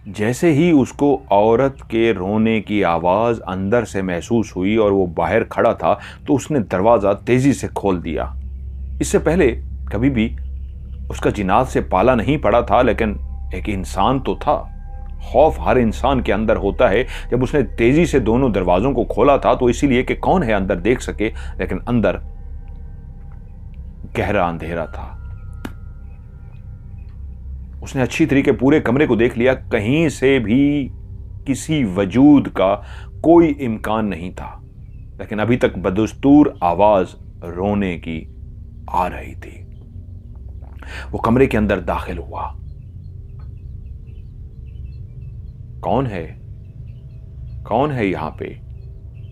जैसे ही उसको औरत के रोने की आवाज़ अंदर से महसूस हुई और वो बाहर खड़ा था, तो उसने दरवाज़ा तेज़ी से खोल दिया। इससे पहले कभी भी उसका जिनात से पाला नहीं पड़ा था, लेकिन एक इंसान तो था। खौफ हर इंसान के अंदर होता है। जब उसने तेज़ी से दोनों दरवाज़ों को खोला था तो इसीलिए कि कौन है अंदर देख सके, लेकिन अंदर गहरा अंधेरा था। उसने अच्छी तरीके पूरे कमरे को देख लिया, कहीं से भी किसी वजूद का कोई इम्कान नहीं था, लेकिन अभी तक बदस्तूर आवाज रोने की आ रही थी। वो कमरे के अंदर दाखिल हुआ। कौन है? कौन है यहां पे?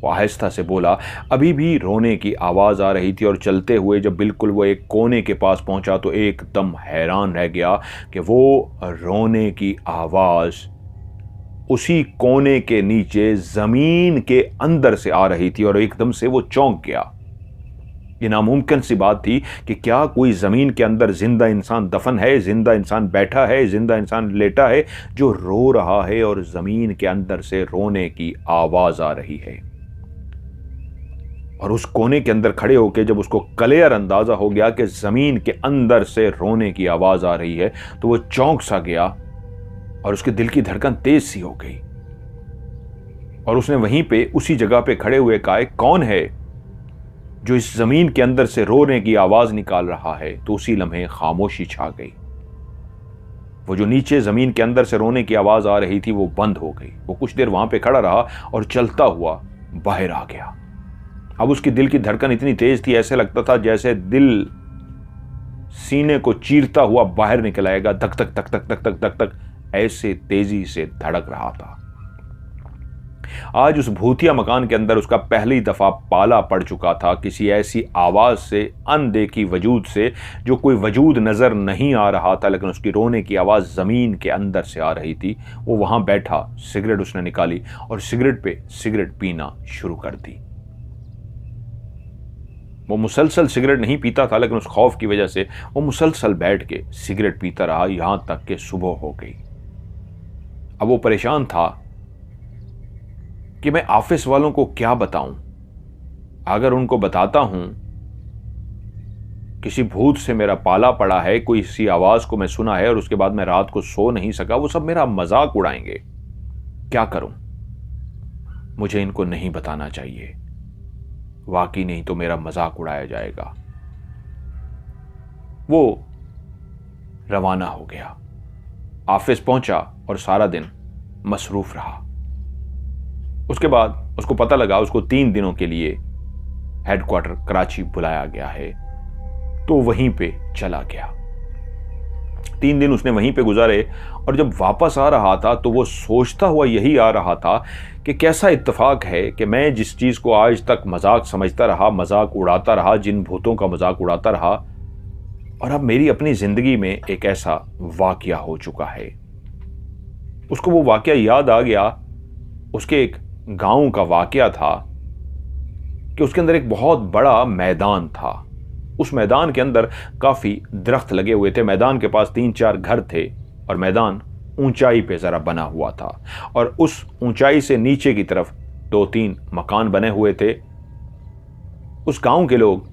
वो आहिस्ता से बोला। अभी भी रोने की आवाज आ रही थी और चलते हुए जब बिल्कुल वो एक कोने के पास पहुंचा तो एकदम हैरान रह गया कि वो रोने की आवाज उसी कोने के नीचे जमीन के अंदर से आ रही थी और एकदम से वो चौंक गया। ये नामुमकिन सी बात थी कि क्या कोई जमीन के अंदर जिंदा इंसान दफन है, जिंदा इंसान बैठा है, जिंदा इंसान लेटा है जो रो रहा है और जमीन के अंदर से रोने की आवाज आ रही है। और उस कोने के अंदर खड़े होकर जब उसको क्लियर अंदाजा हो गया कि जमीन के अंदर से रोने की आवाज आ रही है, तो वो चौंक सा गया और उसके दिल की धड़कन तेज सी हो गई। और उसने वहीं पे उसी जगह पे खड़े हुए कहा, कौन है जो इस जमीन के अंदर से रोने की आवाज निकाल रहा है? तो उसी लम्हे खामोशी छा गई। वो जो नीचे जमीन के अंदर से रोने की आवाज आ रही थी वो बंद हो गई। वो कुछ देर वहां पे खड़ा रहा और चलता हुआ बाहर आ गया। अब उसकी दिल की धड़कन इतनी तेज थी, ऐसे लगता था जैसे दिल सीने को चीरता हुआ बाहर निकल आएगा। धक धक धक धक धक धक धक धक ऐसे तेजी से धड़क रहा था। आज उस भूतिया मकान के अंदर उसका पहली दफा पाला पड़ चुका था किसी ऐसी आवाज से, अनदेखी वजूद से, जो कोई वजूद नजर नहीं आ रहा था, लेकिन उसकी रोने की आवाज जमीन के अंदर से आ रही थी। वो वहां बैठा, सिगरेट उसने निकाली और सिगरेट पे सिगरेट पीना शुरू कर दी। वो मुसलसल सिगरेट नहीं पीता था, लेकिन उस खौफ की वजह से वो मुसलसल बैठ के सिगरेट पीता रहा यहां तक कि सुबह हो गई। अब वो परेशान था कि मैं ऑफिस वालों को क्या बताऊं। अगर उनको बताता हूं किसी भूत से मेरा पाला पड़ा है, कोई सी आवाज को मैं सुना है और उसके बाद मैं रात को सो नहीं सका, वो सब मेरा मजाक उड़ाएंगे। क्या करूं? मुझे इनको नहीं बताना चाहिए, वाकई नहीं तो मेरा मजाक उड़ाया जाएगा। वो रवाना हो गया, ऑफिस पहुंचा और सारा दिन मसरूफ रहा। उसके बाद उसको पता लगा उसको 3 दिनों के लिए हेडक्वार्टर कराची बुलाया गया है, तो वहीं पे चला गया। 3 दिन उसने वहीं पे गुजारे और जब वापस आ रहा था तो वो सोचता हुआ यही आ रहा था कि कैसा इत्तेफाक है कि मैं जिस चीज को आज तक मजाक समझता रहा, मजाक उड़ाता रहा, जिन भूतों का मजाक उड़ाता रहा, और अब मेरी अपनी जिंदगी में एक ऐसा वाकया हो चुका है। उसको वो वाकया याद आ गया। उसके एक गांव का वाकया था कि उसके अंदर एक बहुत बड़ा मैदान था। उस मैदान के अंदर काफी दरख्त लगे हुए थे। मैदान के पास 3-4 घर थे और मैदान ऊंचाई पे जरा बना हुआ था और उस ऊंचाई से नीचे की तरफ 2-3 मकान बने हुए थे। उस गांव के लोग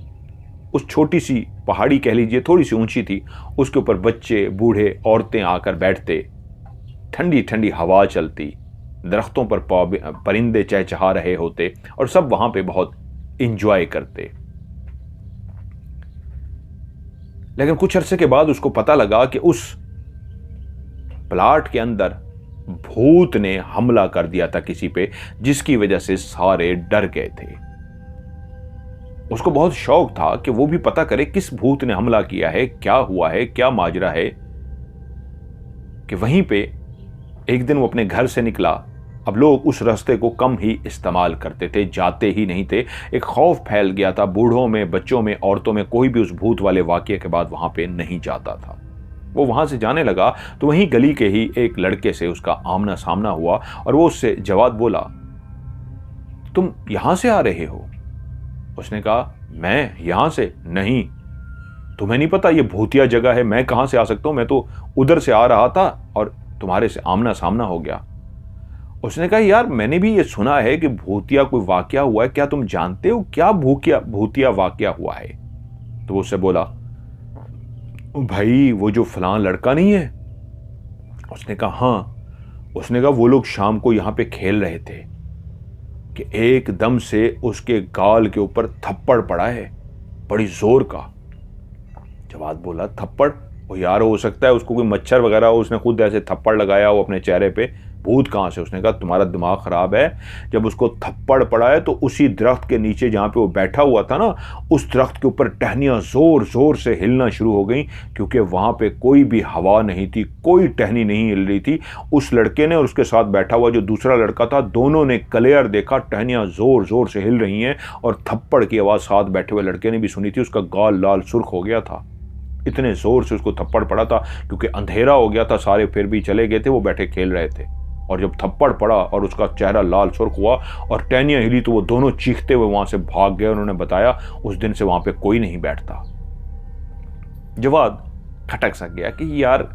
उस छोटी सी पहाड़ी कह लीजिए, थोड़ी सी ऊंची थी, उसके ऊपर बच्चे, बूढ़े, औरतें आकर बैठते। ठंडी ठंडी हवा चलती, दरख्तों पर परिंदे चहचहा रहे होते और सब वहां पे बहुत इंजॉय करते। लेकिन कुछ अरसे के बाद उसको पता लगा कि उस प्लाट के अंदर भूत ने हमला कर दिया था किसी पे, जिसकी वजह से सारे डर गए थे। उसको बहुत शौक था कि वो भी पता करे किस भूत ने हमला किया है, क्या हुआ है, क्या माजरा है। कि वहीं पे एक दिन वो अपने घर से निकला। अब लोग उस रास्ते को कम ही इस्तेमाल करते थे, जाते ही नहीं थे। एक खौफ फैल गया था बूढ़ों में, बच्चों में, औरतों में। कोई भी उस भूत वाले वाकये के बाद वहां पे नहीं जाता था। वो वहां से जाने लगा तो वहीं गली के ही एक लड़के से उसका आमना सामना हुआ और वो उससे जवाब बोला, तुम यहां से आ रहे हो? उसने कहा, मैं यहां से नहीं, तुम्हें नहीं पता ये भूतिया जगह है, मैं कहां से आ सकता हूं, मैं तो उधर से आ रहा था और तुम्हारे से आमना सामना हो गया। उसने कहा यार मैंने भी ये सुना है कि भूतिया कोई वाकया हुआ है, क्या तुम जानते हो क्या भूतिया वाकया हुआ है? तो वो उससे बोला भाई वो जो फलां लड़का नहीं है। उसने कहा हाँ। उसने कहा वो लोग शाम को यहां पे खेल रहे थे कि एकदम से उसके गाल के ऊपर थप्पड़ पड़ा है, बड़ी जोर का। जवाद बोला थप्पड़? वो यार हो सकता है उसको कोई मच्छर वगैरह हो, उसने खुद ऐसे थप्पड़ लगाया हो अपने चेहरे पे, भूत कहां से? उसने कहा तुम्हारा दिमाग खराब है, जब उसको थप्पड़ पड़ा है तो उसी दरख्त के नीचे जहां पे वो बैठा हुआ था ना, उस दरख्त के ऊपर टहनियां जोर जोर से हिलना शुरू हो गई, क्योंकि वहां पे कोई भी हवा नहीं थी, कोई टहनी नहीं हिल रही थी। उस लड़के ने और उसके साथ बैठा हुआ जो दूसरा लड़का था, दोनों ने क्लियर देखा टहनियां जोर जोर से हिल रही हैं, और थप्पड़ की आवाज साथ बैठे हुए लड़के ने भी सुनी थी। उसका गाल लाल सुर्ख हो गया था, इतने जोर से उसको थप्पड़ पड़ा था, क्योंकि अंधेरा हो गया था, सारे फिर भी चले गए थे, वो बैठे खेल रहे थे। और जब थप्पड़ पड़ा और उसका चेहरा लाल सुर्ख हुआ और टहनियां हिली, तो वो दोनों चीखते हुए वहां से भाग गए। उन्होंने बताया उस दिन से वहां पे कोई नहीं बैठता। जवाद खटक सा गया कि यार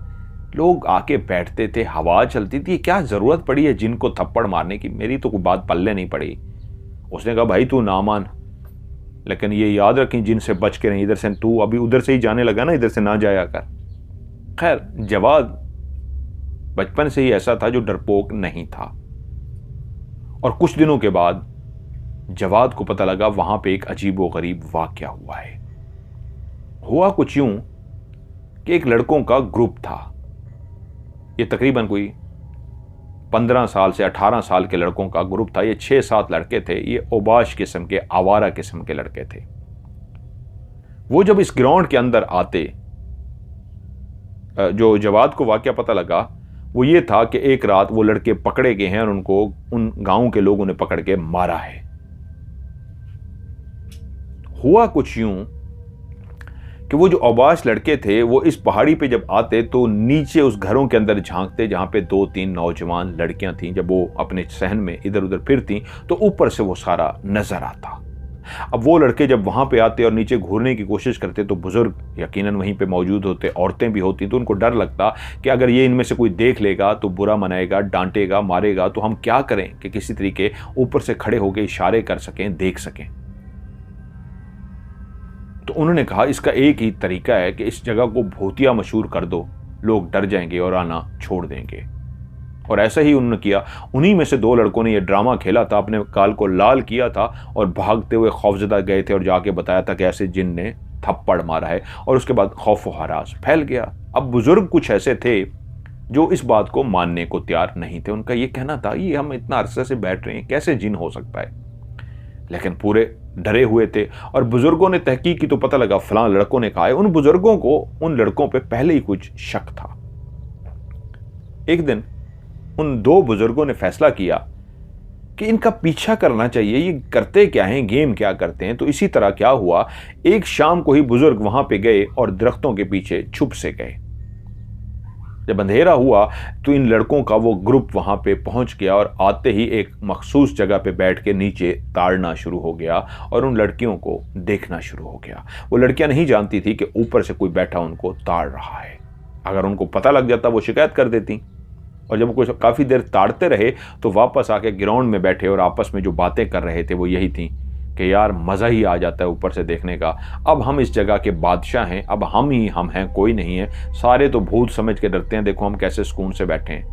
लोग आके बैठते थे, हवा चलती थी, क्या जरूरत पड़ी है जिनको थप्पड़ मारने की? मेरी तो कोई बात पल्ले नहीं पड़ी। उसने कहा भाई तू ना मान, लेकिन ये याद रखें जिनसे बच के नहीं, इधर से तू अभी उधर से ही जाने लगा ना, इधर से ना जाया कर। खैर जवाद बचपन से ही ऐसा था जो डरपोक नहीं था। और कुछ दिनों के बाद जवाद को पता लगा वहां पे एक अजीबोगरीब वाकया हुआ है। हुआ कुछ यूं कि एक लड़कों का ग्रुप था, ये तकरीबन कोई 15 साल से 18 साल के लड़कों का ग्रुप था। ये 6-7 लड़के थे, ये ओबाश किस्म के, आवारा किस्म के लड़के थे। वो जब इस ग्राउंड के अंदर आते, जो जवाद को वाकया पता लगा वो ये था कि एक रात वो लड़के पकड़े गए हैं और उनको उन गांव के लोग उन्हें पकड़ के मारा है। हुआ कुछ यूं कि वो जो औबाश लड़के थे वो इस पहाड़ी पे जब आते तो नीचे उस घरों के अंदर झांकते जहां पे 2-3 नौजवान लड़कियां थीं। जब वो अपने सहन में इधर उधर फिरती तो ऊपर से वो सारा नजर आता। अब वो लड़के जब वहां पे आते और नीचे घूरने की कोशिश करते तो बुजुर्ग यकीनन वहीं पे मौजूद होते, औरतें भी होती, तो उनको डर लगता कि अगर ये इनमें से कोई देख लेगा तो बुरा मनाएगा, डांटेगा, मारेगा, तो हम क्या करें कि किसी तरीके ऊपर से खड़े होकर इशारे कर सकें, देख सकें। तो उन्होंने कहा इसका एक ही तरीका है कि इस जगह को भूतिया मशहूर कर दो, लोग डर जाएंगे और आना छोड़ देंगे। और ऐसा ही उन्होंने किया। उन्हीं में से 2 लड़कों ने यह ड्रामा खेला था, अपने गाल को लाल किया था और भागते हुए खौफजदा गए थे और जाके बताया था कि ऐसे जिन ने थप्पड़ मारा है, और उसके बाद खौफ व हरास फैल गया। अब बुजुर्ग कुछ ऐसे थे जो इस बात को मानने को तैयार नहीं थे। उनका यह कहना था ये हम इतना अरसे से बैठ रहे हैं, कैसे जिन हो सकता है? लेकिन पूरे डरे हुए थे। और बुजुर्गों ने तहकीक की तो पता लगा फलां लड़कों ने कहा है। उन बुजुर्गों को उन लड़कों पे पहले ही कुछ शक था। एक दिन उन 2 बुजुर्गों ने फैसला किया कि इनका पीछा करना चाहिए, ये करते क्या हैं, गेम क्या करते हैं। तो इसी तरह क्या हुआ, एक शाम को ही बुजुर्ग वहां पे गए और दरख्तों के पीछे छुप से गए। जब अंधेरा हुआ तो इन लड़कों का वो ग्रुप वहां पे पहुंच गया और आते ही एक मखसूस जगह पे बैठ के नीचे ताड़ना शुरू हो गया और उन लड़कियों को देखना शुरू हो गया। वो लड़कियां नहीं जानती थी कि ऊपर से कोई बैठा उनको ताड़ रहा है। अगर उनको पता लग जाता वो शिकायत कर देती। और जब वो काफी देर ताड़ते रहे तो वापस आके ग्राउंड में बैठे और आपस में जो बातें कर रहे थे वो यही थी कि यार मजा ही आ जाता है ऊपर से देखने का। अब हम इस जगह के बादशाह हैं, अब हम ही हम हैं, कोई नहीं है। सारे तो भूत समझ के डरते हैं, देखो हम कैसे सुकून से बैठे हैं।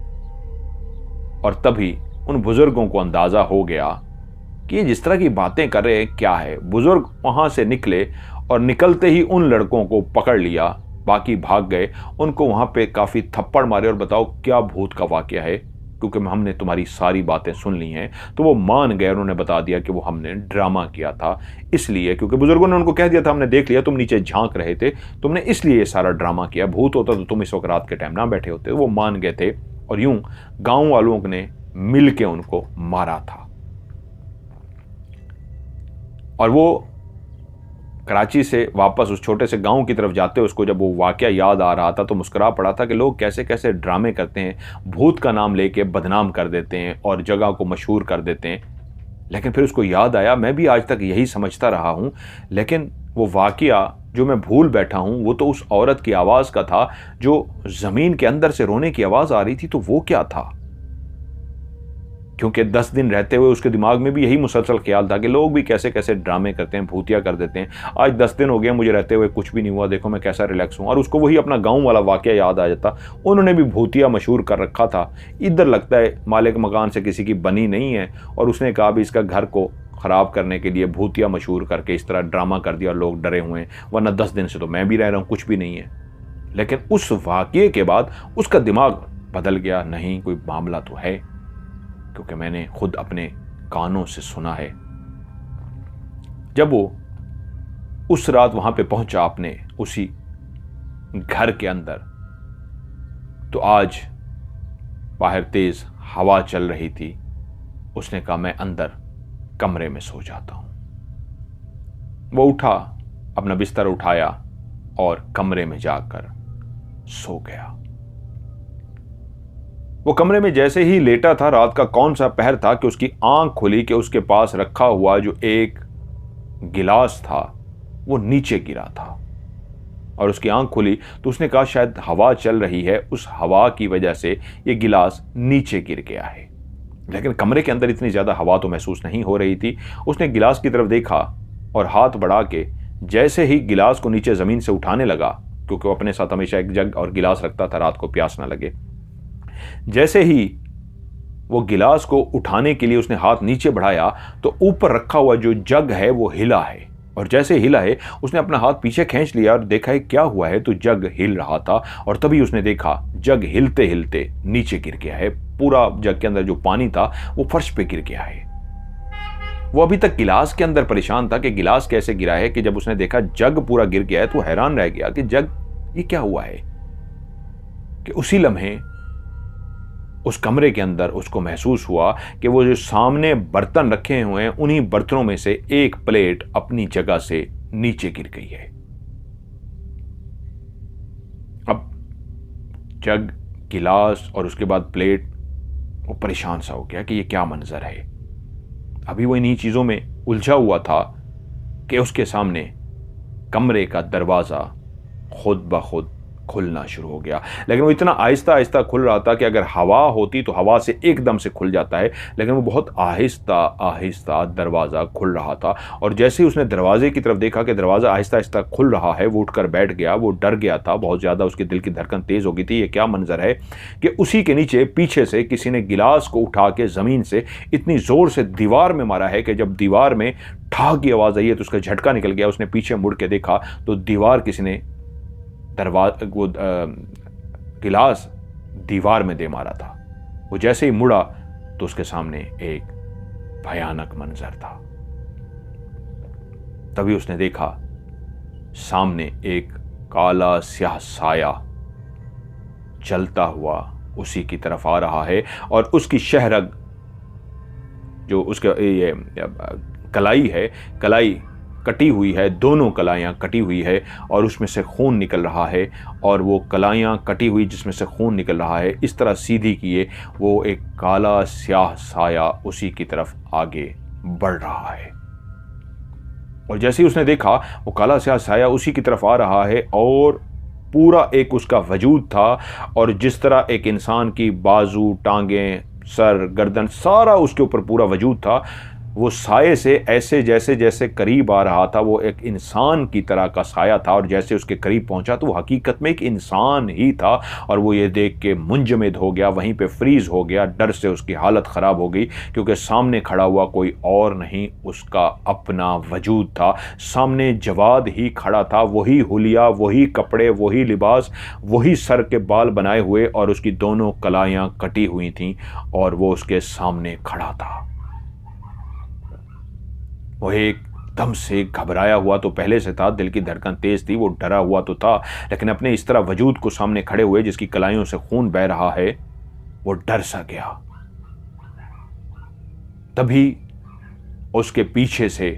और तभी उन बुजुर्गों को अंदाजा हो गया कि ये जिस तरह की बातें कर रहे हैं क्या है। बुजुर्ग वहां से निकले और निकलते ही उन लड़कों को पकड़ लिया, बाकी भाग गए। उनको वहां पे काफी थप्पड़ मारे और बताओ क्या भूत का वाकया है, क्योंकि हमने तुम्हारी सारी बातें सुन ली हैं। तो वो मान गए, उन्होंने बता दिया कि वो हमने ड्रामा किया था इसलिए, क्योंकि बुजुर्गों ने उनको कह दिया था हमने देख लिया, तुम नीचे झांक रहे थे, तुमने इसलिए ये सारा ड्रामा किया। भूत होता तो तुम इस वक्त रात के टाइम ना बैठे होते। वो मान गए थे और यूं गांव वालों ने मिल के उनको मारा था। और वो कराची से वापस उस छोटे से गांव की तरफ जाते उसको जब वो वाकया याद आ रहा था तो मुस्कुरा पड़ा था कि लोग कैसे कैसे ड्रामे करते हैं, भूत का नाम लेके बदनाम कर देते हैं और जगह को मशहूर कर देते हैं। लेकिन फिर उसको याद आया मैं भी आज तक यही समझता रहा हूं, लेकिन वो वाकया जो मैं भूल बैठा हूं वो तो उस औरत की आवाज का था जो जमीन के अंदर से रोने की आवाज आ रही थी। तो वो क्या था? क्योंकि 10 दिन रहते हुए उसके दिमाग में भी यही मुसलसल ख्याल था कि लोग भी कैसे कैसे ड्रामे करते हैं, भूतिया कर देते हैं। आज 10 दिन हो गए मुझे रहते हुए, कुछ भी नहीं हुआ, देखो मैं कैसा रिलैक्स हूँ। और उसको वही अपना गांव वाला वाकया याद आ जाता। उन्होंने भी भूतिया मशहूर कर रखा था। इधर लगता है मालिक मकान से किसी की बनी नहीं है और उसने कहा भी इसका घर को ख़राब करने के लिए भूतिया मशहूर करके इस तरह ड्रामा कर दिया और लोग डरे हुए हैं, वरना 10 दिन से तो मैं भी रह रहा हूँ, कुछ भी नहीं है। लेकिन उस वाकये के बाद उसका दिमाग बदल गया। नहीं, कोई मामला तो है, क्योंकि मैंने खुद अपने कानों से सुना है। जब वो उस रात वहां पे पहुंचा अपने उसी घर के अंदर, तो आज बाहर तेज हवा चल रही थी। उसने कहा मैं अंदर कमरे में सो जाता हूं। वो उठा, अपना बिस्तर उठाया और कमरे में जाकर सो गया। वो कमरे में जैसे ही लेटा था, रात का कौन सा पहर था कि उसकी आंख खुली कि उसके पास रखा हुआ जो एक गिलास था वो नीचे गिरा था। और उसकी आंख खुली तो उसने कहा शायद हवा चल रही है, उस हवा की वजह से ये गिलास नीचे गिर गया है। लेकिन कमरे के अंदर इतनी ज्यादा हवा तो महसूस नहीं हो रही थी। उसने गिलास की तरफ देखा और हाथ बढ़ा के जैसे ही गिलास को नीचे जमीन से उठाने लगा, क्योंकि वो अपने साथ हमेशा एक जग और गिलास रखता था रात को प्यास ना लगे, जैसे ही वो गिलास को उठाने के लिए उसने हाथ नीचे बढ़ाया तो ऊपर रखा हुआ जो जग है वो हिला है। और जैसे हिला है उसने अपना हाथ पीछे खींच लिया और देखा है क्या हुआ है, तो जग हिल रहा था। और तभी उसने देखा जग हिलते हिलते नीचे गिर गया है। पूरा जग के अंदर जो पानी था वो फर्श पे गिर गया है। वो अभी तक गिलास के अंदर परेशान था कि गिलास कैसे गिरा है, कि जब उसने देखा जग पूरा गिर गया है तो हैरान रह गया कि जग ये क्या हुआ है। कि उसी लम्हे उस कमरे के अंदर उसको महसूस हुआ कि वो जो सामने बर्तन रखे हुए हैं उन्हीं बर्तनों में से एक प्लेट अपनी जगह से नीचे गिर गई है। अब जग, गिलास और उसके बाद प्लेट, वो परेशान सा हो गया कि ये क्या मंजर है। अभी वो इन्हीं चीजों में उलझा हुआ था कि उसके सामने कमरे का दरवाजा खुद ब खुद खुलना शुरू हो गया। लेकिन वो इतना आहिस्ता आहिस्ता खुल रहा था कि अगर हवा होती तो हवा से एकदम से खुल जाता है, लेकिन वो बहुत आहिस्ता आहिस्ता दरवाज़ा खुल रहा था। और जैसे ही उसने दरवाजे की तरफ देखा कि दरवाज़ा आहिस्ता आहिस्ता खुल रहा है, वो उठकर बैठ गया। वो डर गया था बहुत ज़्यादा, उसके दिल की धड़कन तेज़ हो गई थी। ये क्या मंजर है कि उसी के नीचे पीछे से किसी ने गिलास को उठा के ज़मीन से इतनी ज़ोर से दीवार में मारा है कि जब दीवार में ठा की आवाज़ आई है तो उसका झटका निकल गया। उसने पीछे मुड़ के देखा तो दीवार किसी ने गिलास दीवार में दे मारा था। वो जैसे ही मुड़ा तो उसके सामने एक भयानक मंजर था। तभी उसने देखा सामने एक काला स्याह साया चलता हुआ उसी की तरफ आ रहा है और उसकी शहरग जो उसका ये कलाई है, कलाई कटी हुई है, दोनों कलाइयाँ कटी हुई है और उसमें से खून निकल रहा है। और वो कलाइयाँ कटी हुई जिसमें से खून निकल रहा है इस तरह सीधी किए वो एक काला स्याह साया उसी की तरफ आगे बढ़ रहा है। और जैसे ही उसने देखा वो काला स्याह साया उसी की तरफ आ रहा है और पूरा एक उसका वजूद था। और जिस तरह एक इंसान की बाजू, टांगें, सर, गर्दन, सारा उसके ऊपर पूरा वजूद था, वो साये से ऐसे जैसे जैसे करीब आ रहा था वो एक इंसान की तरह का साया था। और जैसे उसके करीब पहुंचा तो वो हकीकत में एक इंसान ही था। और वो ये देख के मुंजमद हो गया, वहीं पे फ्रीज हो गया। डर से उसकी हालत ख़राब हो गई क्योंकि सामने खड़ा हुआ कोई और नहीं, उसका अपना वजूद था। सामने जवाद ही खड़ा था, वही हुलिया, वही कपड़े, वही लिबास, वही सर के बाल बनाए हुए और उसकी दोनों कलाइयाँ कटी हुई थीं और वो उसके सामने खड़ा था। वो एकदम से घबराया हुआ तो पहले से था, दिल की धड़कन तेज थी, वो डरा हुआ तो था, लेकिन अपने इस तरह वजूद को सामने खड़े हुए जिसकी कलाइयों से खून बह रहा है वो डर सा गया। तभी उसके पीछे से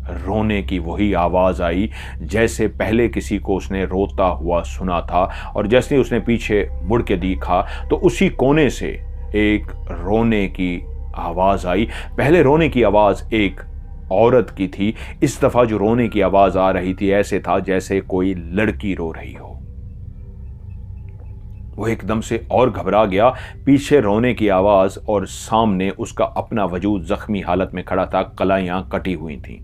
रोने की वही आवाज आई जैसे पहले किसी को उसने रोता हुआ सुना था। और जैसे उसने पीछे मुड़ के देखा तो उसी कोने से एक रोने की आवाज आई। पहले रोने की आवाज एक औरत की थी। इस दफा जो रोने की आवाज आ रही थी ऐसे था जैसे कोई लड़की रो रही हो। वो एकदम से और घबरा गया। पीछे रोने की आवाज और सामने उसका अपना वजूद जख्मी हालत में खड़ा था, कलाइयां कटी हुई थीं।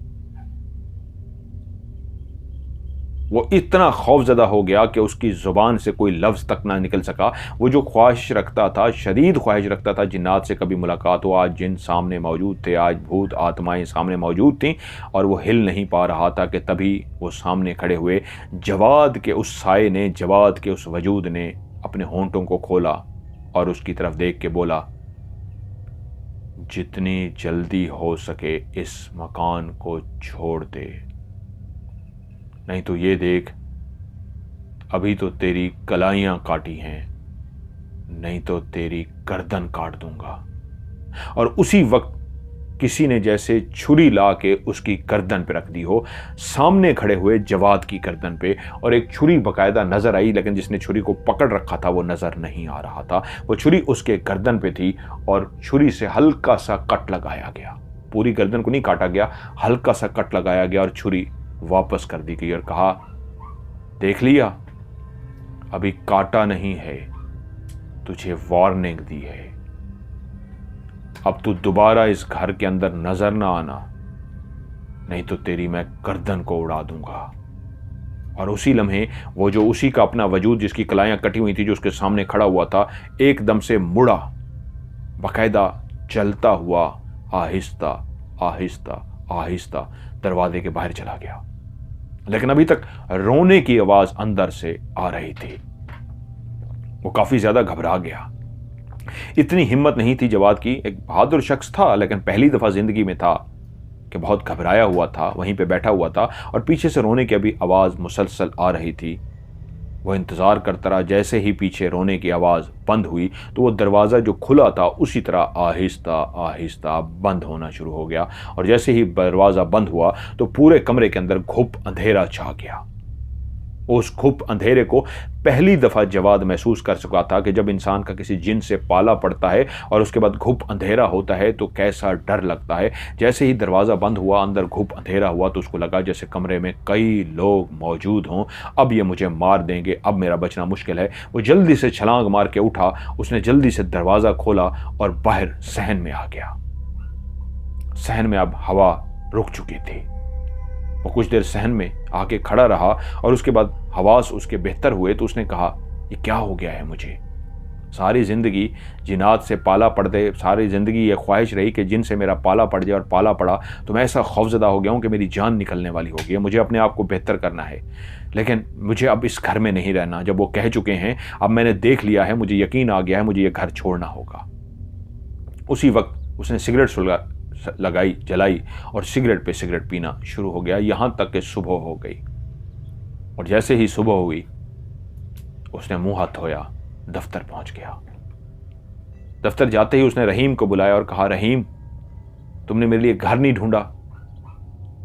वो इतना खौफजदा हो गया कि उसकी जुबान से कोई लफ्ज तक ना निकल सका। वो जो ख्वाहिश रखता था, शदीद ख्वाहिश रखता था जिन्नात से कभी मुलाकात हो, आज जिन सामने मौजूद थे, आज भूत आत्माएं सामने मौजूद थीं और वो हिल नहीं पा रहा था कि तभी वो सामने खड़े हुए जवाद के उस साये ने, जवाद के उस वजूद ने अपने होंठों को खोला और उसकी तरफ देख के बोला, जितनी जल्दी हो सके इस मकान को छोड़ दे, नहीं तो ये देख, अभी तो तेरी कलाइयां काटी हैं, नहीं तो तेरी गर्दन काट दूंगा। और उसी वक्त किसी ने जैसे छुरी ला के उसकी गर्दन पे रख दी हो, सामने खड़े हुए जवाद की गर्दन पे, और एक छुरी बकायदा नजर आई, लेकिन जिसने छुरी को पकड़ रखा था वो नजर नहीं आ रहा था। वो छुरी उसके गर्दन पे थी और छुरी से हल्का सा कट लगाया गया। पूरी गर्दन को नहीं काटा गया, हल्का सा कट लगाया गया और छुरी वापस कर दी गई और कहा, देख लिया, अभी काटा नहीं है, तुझे वार्निंग दी है। अब तू दोबारा इस घर के अंदर नजर ना आना, नहीं तो तेरी मैं गर्दन को उड़ा दूंगा। और उसी लम्हे वो जो उसी का अपना वजूद, जिसकी कलाइयां कटी हुई थी, जो उसके सामने खड़ा हुआ था, एकदम से मुड़ा, बकायदा चलता हुआ आहिस्ता आहिस्ता आहिस्ता दरवाजे के बाहर चला गया। लेकिन अभी तक रोने की आवाज अंदर से आ रही थी। वो काफी ज्यादा घबरा गया। इतनी हिम्मत नहीं थी जवाद की। एक बहादुर शख्स था, लेकिन पहली दफा जिंदगी में था कि बहुत घबराया हुआ था, वहीं पे बैठा हुआ था और पीछे से रोने की अभी आवाज मुसलसल आ रही थी। वो इंतजार करता रहा। जैसे ही पीछे रोने की आवाज बंद हुई तो वो दरवाजा जो खुला था उसी तरह आहिस्ता आहिस्ता बंद होना शुरू हो गया। और जैसे ही दरवाजा बंद हुआ तो पूरे कमरे के अंदर घुप अंधेरा छा गया। उस घुप अंधेरे को पहली दफा जवाद महसूस कर चुका था कि जब इंसान का किसी जिन से पाला पड़ता है और उसके बाद घुप अंधेरा होता है तो कैसा डर लगता है। जैसे ही दरवाजा बंद हुआ, अंदर घुप अंधेरा हुआ, तो उसको लगा जैसे कमरे में कई लोग मौजूद हों। अब ये मुझे मार देंगे, अब मेरा बचना मुश्किल है। वो जल्दी से छलांग मार के उठा, उसने जल्दी से दरवाजा खोला और बाहर सहन में आ गया। सहन में अब हवा रुक चुकी थी। वो कुछ देर सहन में आके खड़ा रहा और उसके बाद हवास उसके बेहतर हुए तो उसने कहा, ये क्या हो गया है मुझे? सारी जिंदगी जिन्नात से पाला पड़ गए, सारी जिंदगी ये ख्वाहिश रही कि जिन से मेरा पाला पड़ जाए, और पाला पड़ा तो मैं ऐसा खौफजदा हो गया हूँ कि मेरी जान निकलने वाली हो गई है। मुझे अपने आप को बेहतर करना है, लेकिन मुझे अब इस घर में नहीं रहना। जब वो कह चुके हैं, अब मैंने देख लिया है, मुझे यकीन आ गया है, मुझे ये घर छोड़ना होगा। उसी वक्त उसने सिगरेट लगाई, जलाई और सिगरेट पे सिगरेट पीना शुरू हो गया, यहां तक कि सुबह हो गई। और जैसे ही सुबह हुई उसने मुंह हाथ धोया, दफ्तर पहुंच गया। दफ्तर जाते ही उसने रहीम को बुलाया और कहा, रहीम, तुमने मेरे लिए घर नहीं ढूंढा?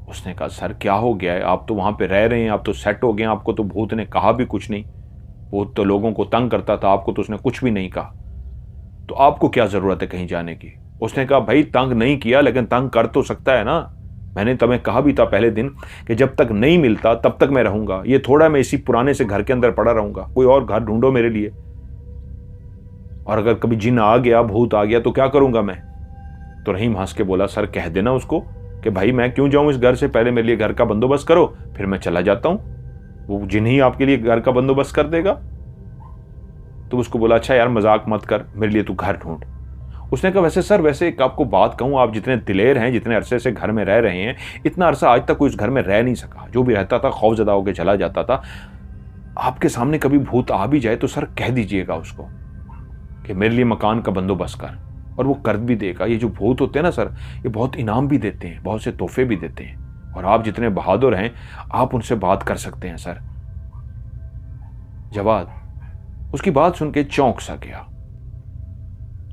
उसने कहा, सर क्या हो गया है? आप तो वहां पे रह रहे हैं, आप तो सेट हो गए, आपको तो भूत ने कहा भी कुछ नहीं। भूत तो लोगों को तंग करता था, आपको तो उसने कुछ भी नहीं कहा, तो आपको क्या जरूरत है कहीं जाने की? उसने कहा, भाई तंग नहीं किया, लेकिन तंग कर तो सकता है ना। मैंने तुम्हें कहा भी था पहले दिन कि जब तक नहीं मिलता तब तक मैं रहूंगा। ये थोड़ा मैं इसी पुराने से घर के अंदर पड़ा रहूंगा, कोई और घर ढूंढो मेरे लिए। और अगर कभी जिन आ गया, भूत आ गया तो क्या करूंगा मैं? तो रहीम हंस के बोला, सर कह देना उसको कि भाई मैं क्यों जाऊं इस घर से, पहले मेरे लिए घर का बंदोबस्त करो, फिर मैं चला जाता हूं। वो जिन ही आपके लिए घर का बंदोबस्त कर देगा। तो उसको बोला, अच्छा यार मजाक मत कर, मेरे लिए तू घर ढूंढ। उसने कहा, वैसे सर, वैसे एक आपको बात कहूं, आप जितने दिलेर हैं, जितने अरसे से घर में रह रहे हैं, इतना अरसा आज तक कोई उस घर में रह नहीं सका। जो भी रहता था खौफजदा होकर चला जाता था। आपके सामने कभी भूत आ भी जाए तो सर कह दीजिएगा उसको कि मेरे लिए मकान का बंदोबस्त कर, और वो कर भी देगा। ये जो भूत होते हैं ना सर, ये बहुत इनाम भी देते हैं, बहुत से तोहफे भी देते हैं, और आप जितने बहादुर हैं आप उनसे बात कर सकते हैं सर। जवाद उसकी बात सुन के चौंक सा गया।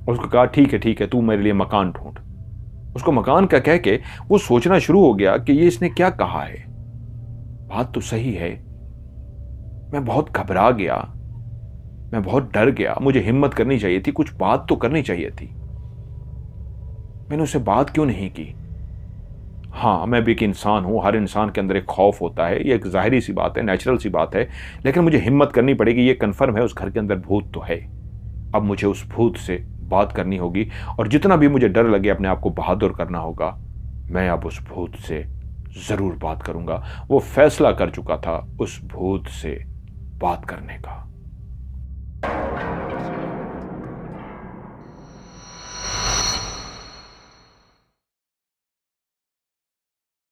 उसको कहा, ठीक है, तू मेरे लिए मकान ढूंढ। उसको मकान का कह के वो सोचना शुरू हो गया कि ये इसने क्या कहा है। बात तो सही है, मैं बहुत घबरा गया, मैं बहुत डर गया, मुझे हिम्मत करनी चाहिए थी, कुछ बात तो करनी चाहिए थी। मैंने उससे बात क्यों नहीं की? हाँ, मैं भी एक इंसान हूँ, हर इंसान के अंदर एक खौफ होता है, ये एक ज़ाहिरी सी बात है, नेचुरल सी बात है, लेकिन मुझे हिम्मत करनी पड़ेगी, ये कन्फर्म है उस घर के अंदर भूत तो है। अब मुझे उस भूत से बात करनी होगी और जितना भी मुझे डर लगे अपने आप को बहादुर करना होगा, मैं अब उस भूत से ज़रूर बात करूँगा। वो फैसला कर चुका था उस भूत से बात करने का।